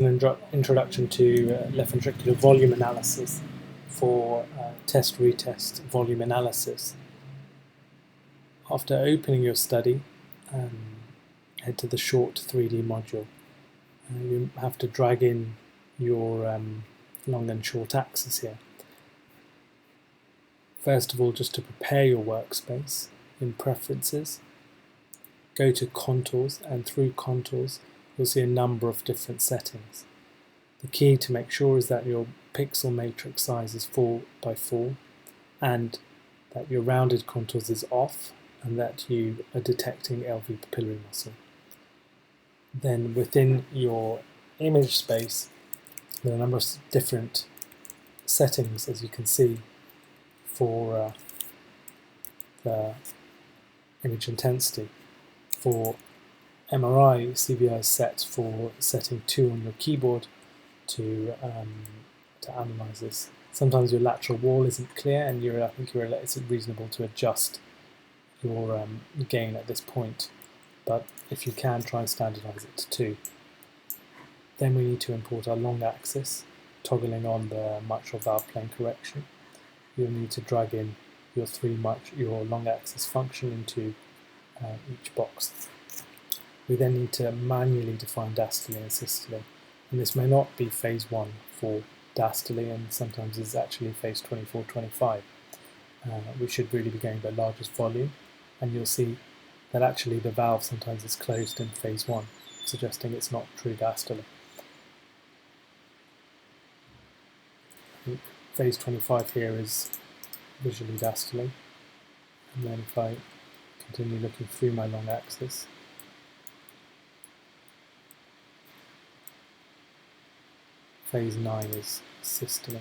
An introduction to left ventricular volume analysis for test-retest volume analysis. After opening your study, head to the short 3D module. You have to drag in your long and short axis here. First of all, just to prepare your workspace, in Preferences, go to Contours, and through Contours you'll see a number of different settings. The key to make sure is that your pixel matrix size is 4x4 and that your rounded contours is off and that you are detecting LV papillary muscle. Then within your image space there are a number of different settings, as you can see, for the image intensity. For MRI, CVI is set for setting 2 on your keyboard to analyze this. Sometimes your lateral wall isn't clear, and I think it's reasonable to adjust your gain at this point. But if you can, try and standardize it to 2. Then we need to import our long axis, toggling on the mitral valve plane correction. You'll need to drag in your long axis function into each box. We then need to manually define diastole and systole, and this may not be phase 1 for diastole, and sometimes is actually phase 24-25. We should really be going by largest volume, and you'll see that actually the valve sometimes is closed in phase 1, suggesting it's not true diastole. Phase 25 here is visually diastole, and then if I continue looking through my long axis, phase 9 is systole,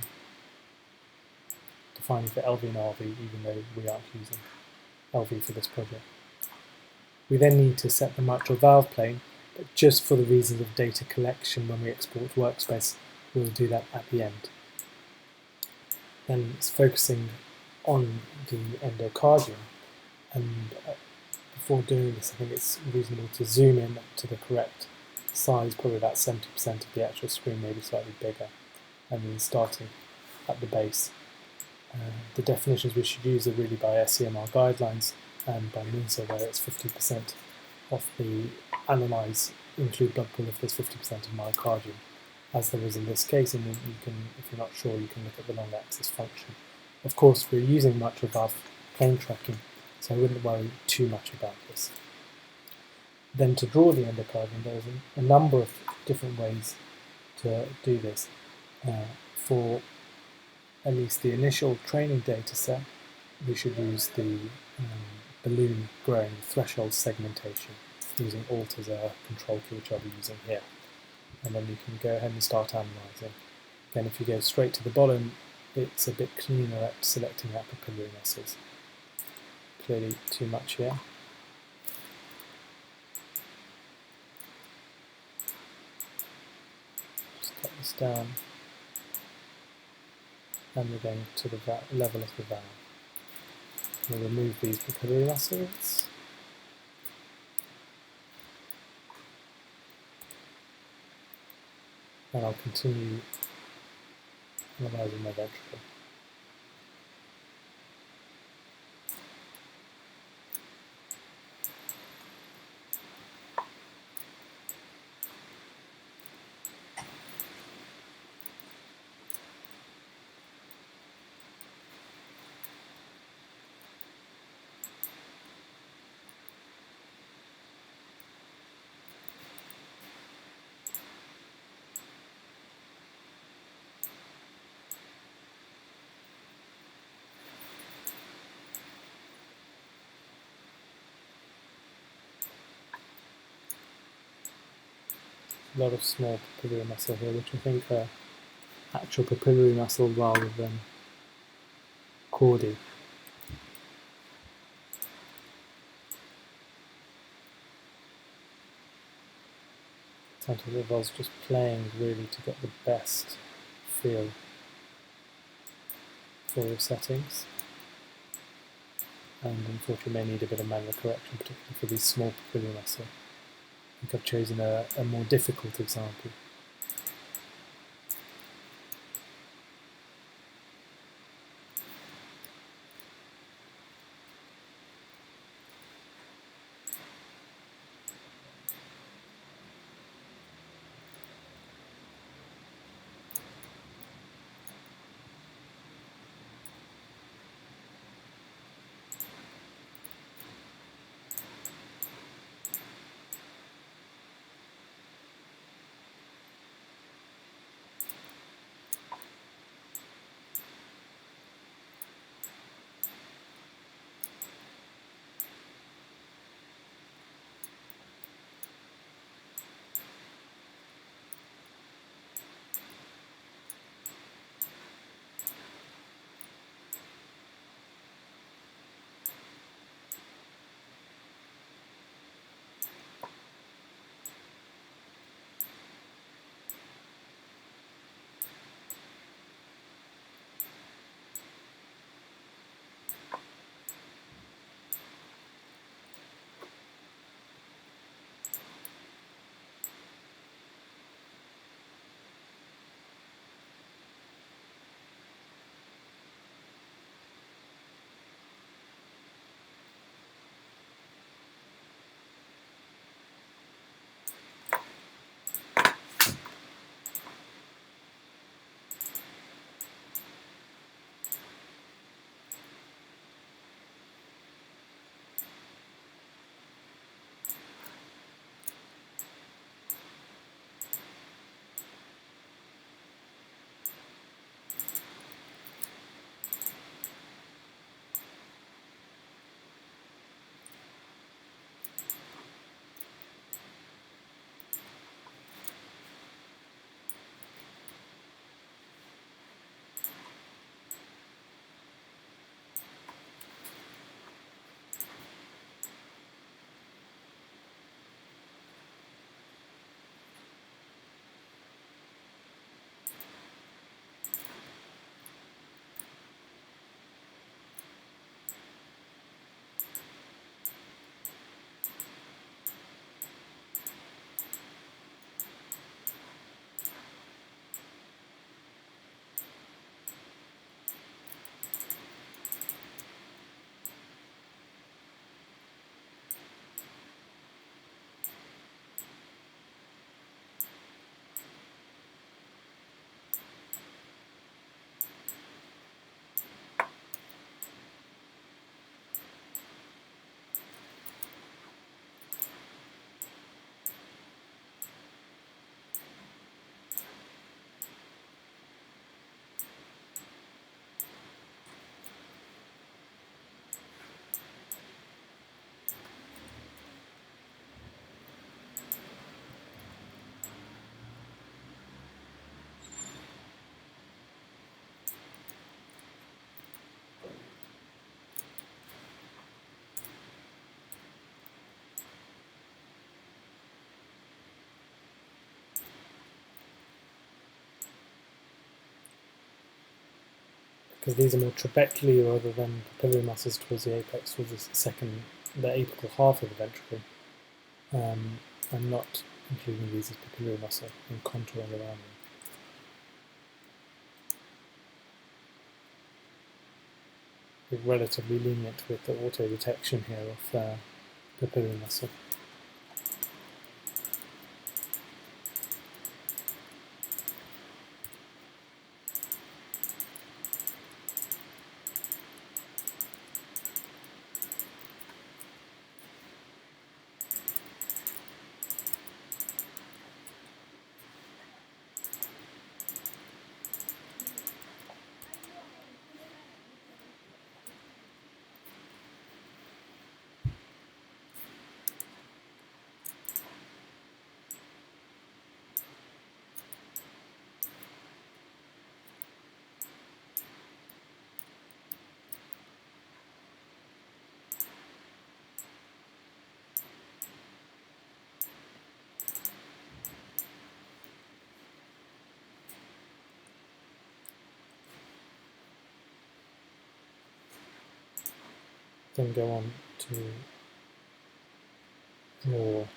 defining for LV and RV, even though we aren't using LV for this project. We then need to set the mitral valve plane, but just for the reasons of data collection when we export workspace, we'll do that at the end. Then it's focusing on the endocardium, and before doing this I think it's reasonable to zoom in to the correct size, probably about 70% of the actual screen, maybe slightly bigger, and then starting at the base. The definitions we should use are really by SCMR guidelines and by NINSA, where it's 50% of the analyze include blood pool if there's 50% of myocardium, as there is in this case, and then you can, if you're not sure, you can look at the long axis function. Of course, we're using mitral valve plane tracking, so I wouldn't worry too much about this. Then to draw the endocardium, there's a number of different ways to do this. For at least the initial training data set, we should use the balloon growing threshold segmentation, using Alt as a control key, which I'll be using here. And then you can go ahead and start analysing. Then if you go straight to the bottom, it's a bit cleaner at selecting out papillary muscles. Clearly too much here. Just cut this down, and we're going to the level of the valve. We'll remove these papillary muscles. And I'll continue analysing my ventricle. A lot of small papillary muscle here, which I think are actual papillary muscle rather than chordae. Sometimes it involves just playing really to get the best feel for your settings, and unfortunately may need a bit of manual correction, particularly for these small papillary muscle. I think I've chosen a more difficult example. because these are more trabecularly rather than papillary muscles towards the apex, towards the apical half of the ventricle. I'm not including these as papillary muscle and contouring around them. We're relatively lenient with the auto detection here of papillary muscle. Then go on to more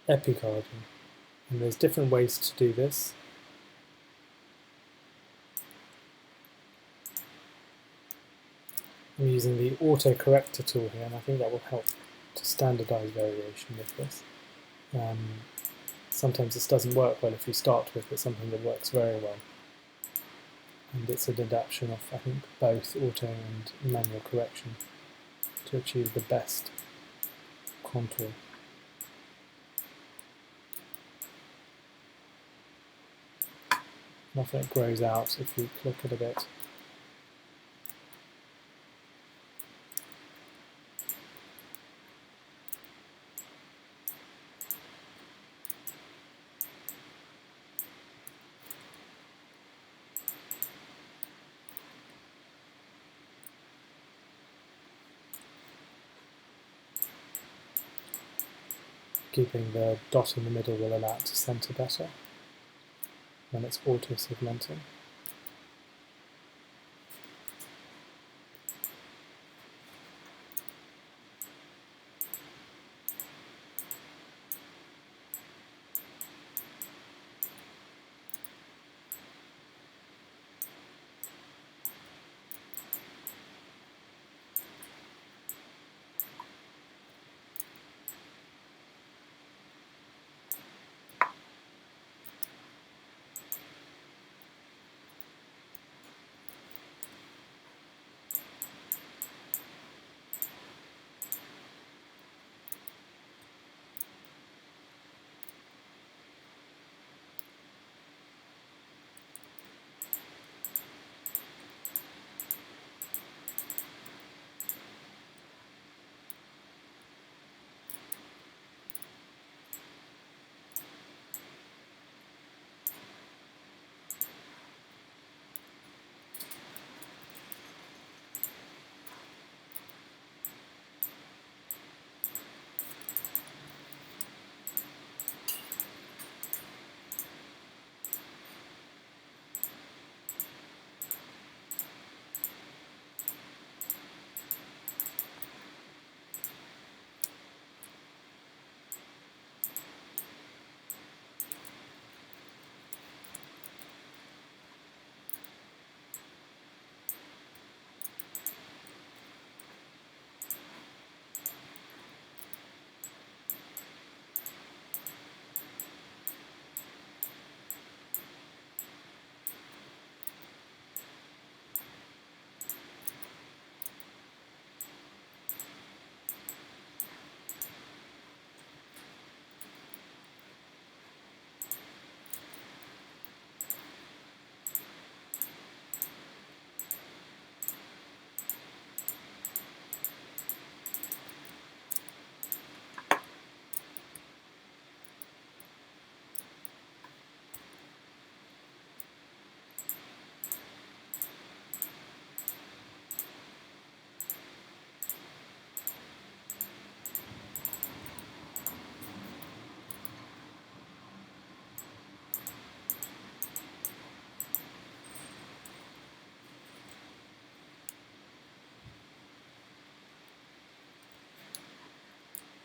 epicardium. And there's different ways to do this. I'm using the auto-corrector tool here, and I think that will help to standardize variation with this. Sometimes this doesn't work well if you start with it, something that works very well. And it's an adaptation of, I think, both auto and manual correction to achieve the best contour. Often it grows out if you click it a bit. Keeping the dot in the middle will allow it to center better when it's auto-segmenting.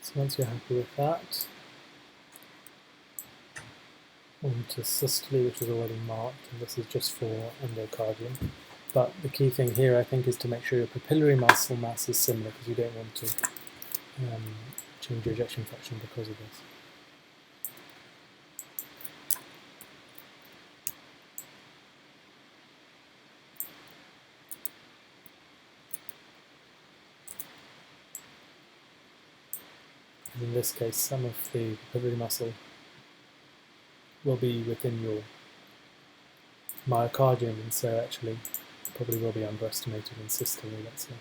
So once you're happy with that, on to Systole, which is already marked, and this is just for endocardium. But the key thing here, I think, is to make sure your papillary muscle mass is similar, because you don't want to change your ejection fraction because of this. In this case, some of the papillary muscle will be within your myocardium, and so actually probably will be underestimated in systole, let's say.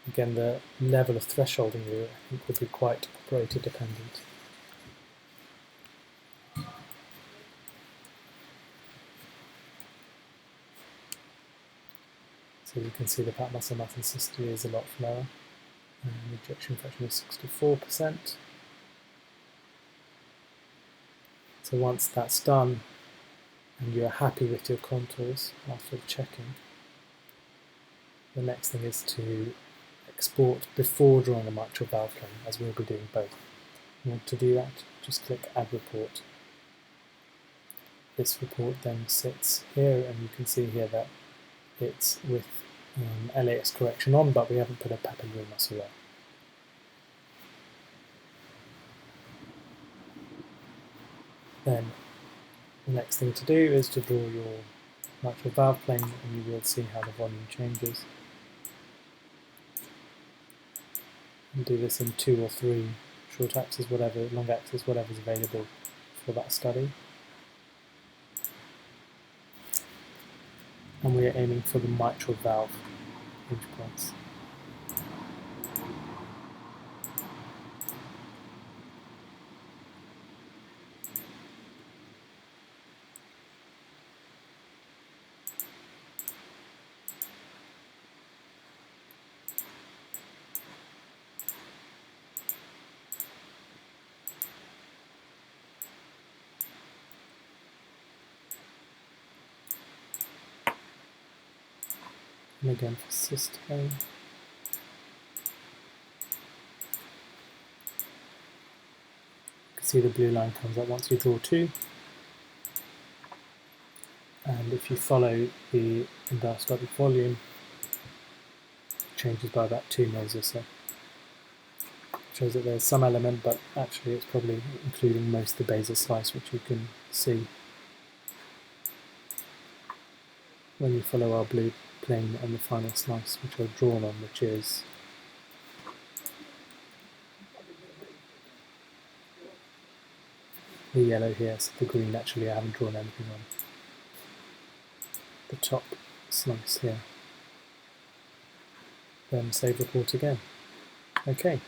Again, the level of thresholding here, I think, will be quite operator dependent. So you can see the pap muscle mass in systole is a lot lower, and the ejection fraction is 64%. So once that's done, and you're happy with your contours after checking, the next thing is to export before drawing a mitral valve plane, as we'll be doing both. In order to do that, just click Add Report. This report then sits here, and you can see here that it's with LAX correction on, but we haven't put a papillary muscle there. Then the next thing to do is to draw your mitral valve plane, and you will see how the volume changes. And do this in 2 or 3 short axis, whatever, long axis, whatever is available for that study. And we are aiming for the mitral valve pinch points. And again for systole. You can see the blue line comes up once you draw 2. And if you follow the endoscopic volume, it changes by about 2 mils or so. Shows that there's some element, but actually it's probably including most of the basal slice, which you can see when you follow our blue plane on the final slice, which I've drawn on, which is the yellow here, so the green actually I haven't drawn anything on. The top slice here. Then save report again. Okay.